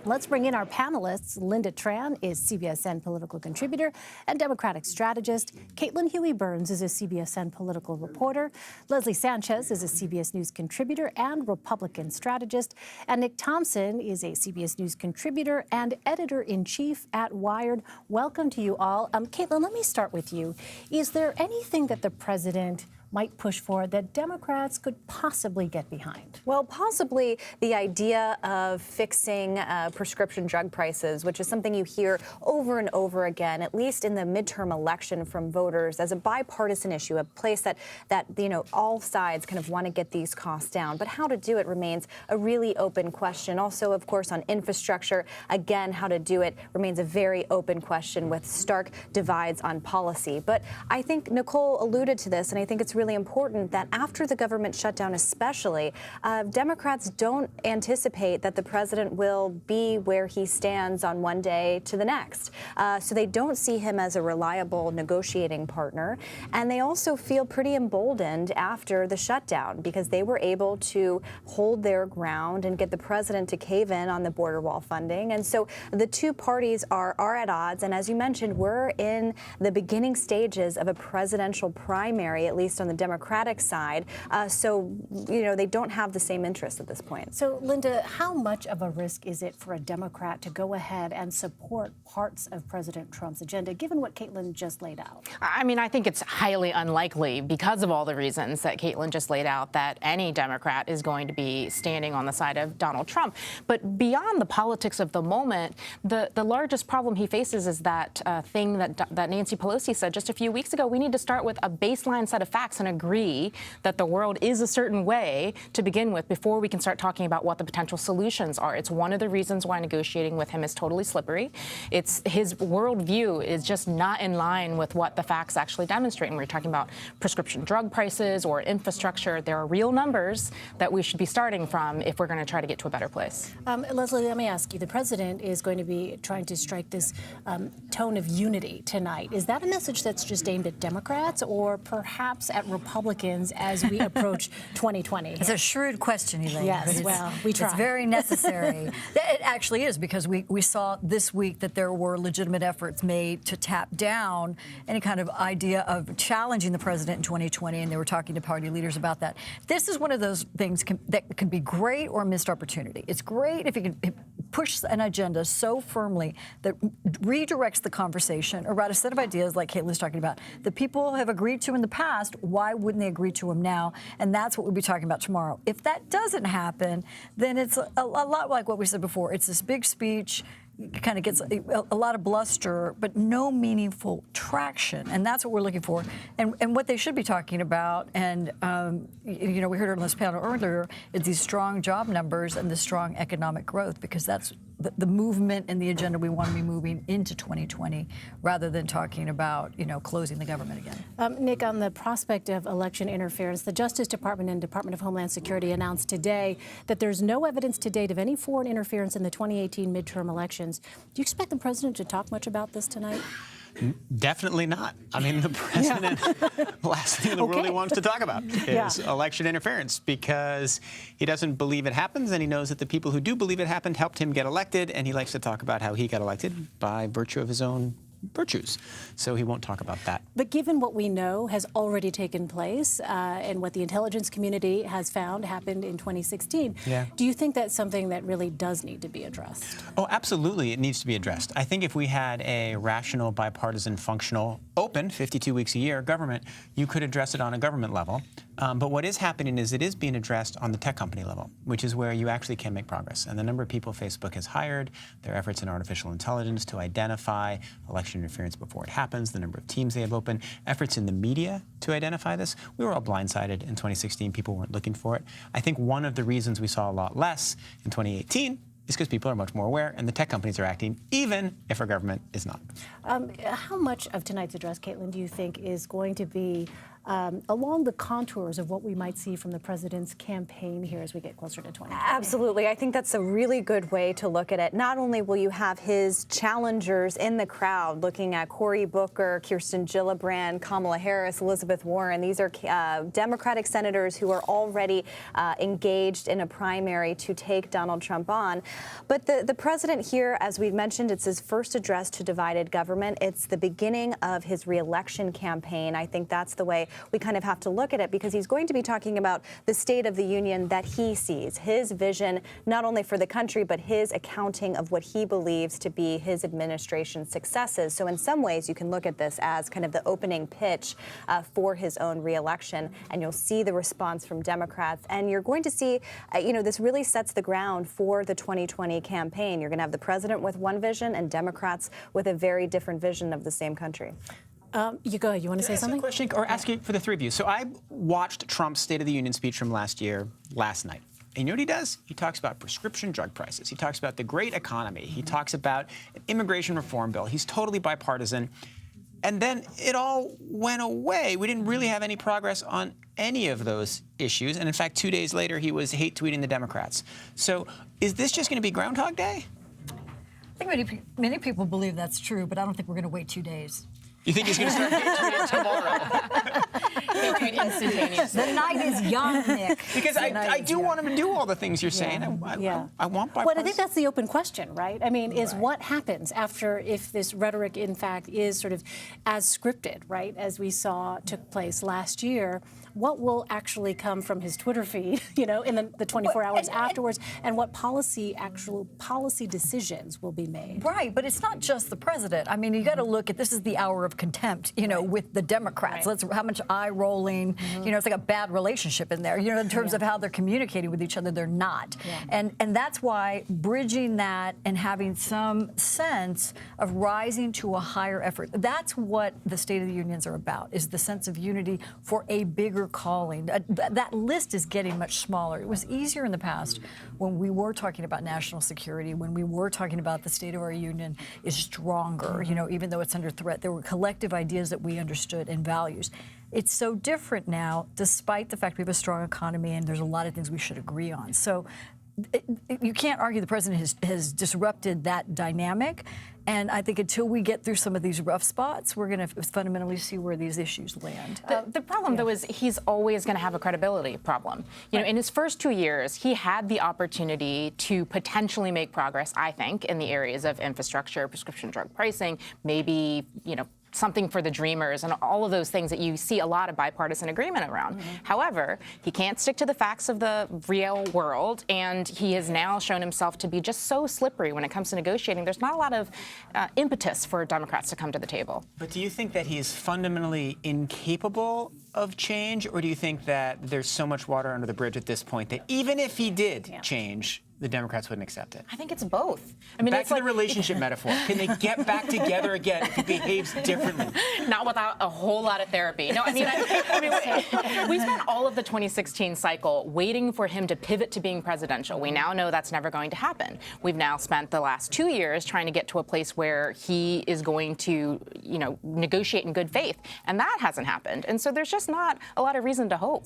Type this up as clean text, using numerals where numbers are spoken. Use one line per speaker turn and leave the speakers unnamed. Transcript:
Let's bring in our panelists. Linda Tran is CBSN political contributor and Democratic strategist. Caitlin Huey-Burns is a CBSN political reporter. Leslie Sanchez is a CBS News contributor and Republican strategist. And Nick Thompson is a CBS News contributor and editor-in-chief at Wired. Welcome to you all. Caitlin, let me start with you. Is there anything that the president might push for that Democrats could possibly get behind?
Well, possibly the idea of fixing prescription drug prices, which is something you hear over and over again, at least in the midterm election from voters, as a bipartisan issue, a place that all sides kind of want to get these costs down. But how to do it remains a really open question. Also, of course, on infrastructure, again, how to do it remains a very open question with stark divides on policy. But I think Nicole alluded to this, and I think it's really important that after the government shutdown especially, Democrats don't anticipate that the president will be where he stands on one day to the next. So they don't see him as a reliable negotiating partner. And they also feel pretty emboldened after the shutdown because they were able to hold their ground and get the president to cave in on the border wall funding. And so the two parties are at odds. And as you mentioned, we're in the beginning stages of a presidential primary, at least on the Democratic side. So, they don't have the same interests at this point.
So, Linda, how much of a risk is it for a Democrat to go ahead and support parts of President Trump's agenda, given what Caitlin just laid out?
I mean, I think it's highly unlikely, because of all the reasons that Caitlin just laid out, that any Democrat is going to be standing on the side of Donald Trump. But beyond the politics of the moment, the largest problem he faces is that thing that Nancy Pelosi said just a few weeks ago. We need to start with a baseline set of facts and agree that the world is a certain way to begin with before we can start talking about what the potential solutions are. It's one of the reasons why negotiating with him is totally slippery. It's his worldview is just not in line with what the facts actually demonstrate. And we're talking about prescription drug prices or infrastructure. There are real numbers that we should be starting from if we're going to try to get to a better place.
Leslie, let me ask you. The president is going to be trying to strike this tone of unity tonight. Is that a message that's just aimed at Democrats or perhaps at Republicans as we approach 2020?
It's a shrewd question, Elaine.
Yes, well, we try.
It's very necessary. It actually is, because we saw this week that there were legitimate efforts made to tap down any kind of idea of challenging the president in 2020, and they were talking to party leaders about that. This is one of those things that can be great or a missed opportunity. It's great if you can push an agenda so firmly that redirects the conversation around a set of ideas like Caitlin's talking about that people have agreed to in the past. Why wouldn't they agree to them now? And that's what we'll be talking about tomorrow. If that doesn't happen, then it's a lot like what we said before. It's this big speech. It kind of gets a lot of bluster, but no meaningful traction. And that's what we're looking for. And what they should be talking about, and, we heard on this panel earlier, is these strong job numbers and the strong economic growth, because that's the movement and the agenda we want to be moving into 2020, rather than talking about, closing the government again.
Nick, on the prospect of election interference, the Justice Department and Department of Homeland Security announced today that there's no evidence to date of any foreign interference in the 2018 midterm elections. Do you expect the president to talk much about this tonight?
Definitely not. I mean, the president, the last thing in the world he wants to talk about is election interference, because he doesn't believe it happens, and he knows that the people who do believe it happened helped him get elected, and he likes to talk about how he got elected by virtue of his own virtues. So he won't talk about that.
But given what we know has already taken place and what the intelligence community has found happened in 2016, do you think that's something that really does need to be addressed?
Oh, absolutely. It needs to be addressed. I think if we had a rational, bipartisan, functional, open, 52 weeks a year government, you could address it on a government level. But what is happening is it is being addressed on the tech company level, which is where you actually can make progress. And the number of people Facebook has hired, their efforts in artificial intelligence to identify election interference before it happens, the number of teams they have open, efforts in the media to identify this. We were all blindsided in 2016. People weren't looking for it. I think one of the reasons we saw a lot less in 2018 is because people are much more aware, and the tech companies are acting, even if our government is not.
How much of tonight's address, Caitlin, do you think is going to be along the contours of what we might see from the president's campaign here as we get closer to 2020?
Absolutely. I think that's a really good way to look at it. Not only will you have his challengers in the crowd looking at Cory Booker, Kirsten Gillibrand, Kamala Harris, Elizabeth Warren. These are Democratic senators who are already engaged in a primary to take Donald Trump on. But the president here, as we mentioned, it's his first address to divided government. It's the beginning of his reelection campaign. I think that's the way we kind of have to look at it, because he's going to be talking about the State of the Union that he sees, his vision, not only for the country, but his accounting of what he believes to be his administration's successes. So in some ways, you can look at this as kind of the opening pitch for his own reelection, and you'll see the response from Democrats. And you're going to see, this really sets the ground for the 2020 campaign. You're going to have the president with one vision and Democrats with a very different vision of the same country.
You go ahead. You want to say something?
A question, or ask you for the three of you. So I watched Trump's State of the Union speech from last year, last night. And you know what he does? He talks about prescription drug prices. He talks about the great economy. He talks about an immigration reform bill. He's totally bipartisan. And then it all went away. We didn't really have any progress on any of those issues. And in fact, 2 days later, he was hate tweeting the Democrats. So is this just going to be Groundhog Day?
I think many people believe that's true, but I don't think we're going to wait 2 days.
You think he's going to start hate tweeting tomorrow?
Hate tweet instantaneously.
The night is young, Nick.
Because I do want him to do all the things you're saying. I want bipartisan.
Well, I think that's the open question, right? I mean, is what happens after, if this rhetoric, in fact, is sort of as scripted, right, as we saw took place last year, what will actually come from his Twitter feed, in the 24 hours afterwards, and what actual policy decisions will be made?
Right, but it's not just the president. I mean, you got to look at, this is the hour of contempt, with the Democrats.
Right.
How much eye rolling, it's like a bad relationship in there, in terms of how they're communicating with each other, they're not. Yeah. And that's why bridging that and having some sense of rising to a higher effort, that's what the State of the Unions are about, is the sense of unity for a bigger calling. That list is getting much smaller. It was easier in the past when we were talking about national security, when we were talking about the state of our union is stronger, even though it's under threat. There were collective ideas that we understood and values. It's so different now, despite the fact we have a strong economy and there's a lot of things we should agree on. So you can't argue the president has disrupted that dynamic. And I think until we get through some of these rough spots, we're going to fundamentally see where these issues land.
The problem, though, is he's always going to have a credibility problem. In his first 2 years, he had the opportunity to potentially make progress, I think, in the areas of infrastructure, prescription drug pricing, maybe, something for the dreamers and all of those things that you see a lot of bipartisan agreement around. However, he can't stick to the facts of the real world, and he has now shown himself to be just so slippery when it comes to negotiating. There's not a lot of impetus for Democrats to come to the table.
But do you think that he is fundamentally incapable of change, or do you think that there's so much water under the bridge at this point that even if he did change, the Democrats wouldn't accept it?
I think it's both. I mean,
back
it's
to
like
the relationship metaphor. Can they get back together again if he behaves differently?
Not without a whole lot of therapy. No, I mean, we spent all of the 2016 cycle waiting for him to pivot to being presidential. We now know that's never going to happen. We've now spent the last 2 years trying to get to a place where he is going to, negotiate in good faith, and that hasn't happened. And so there's just not a lot of reason to hope.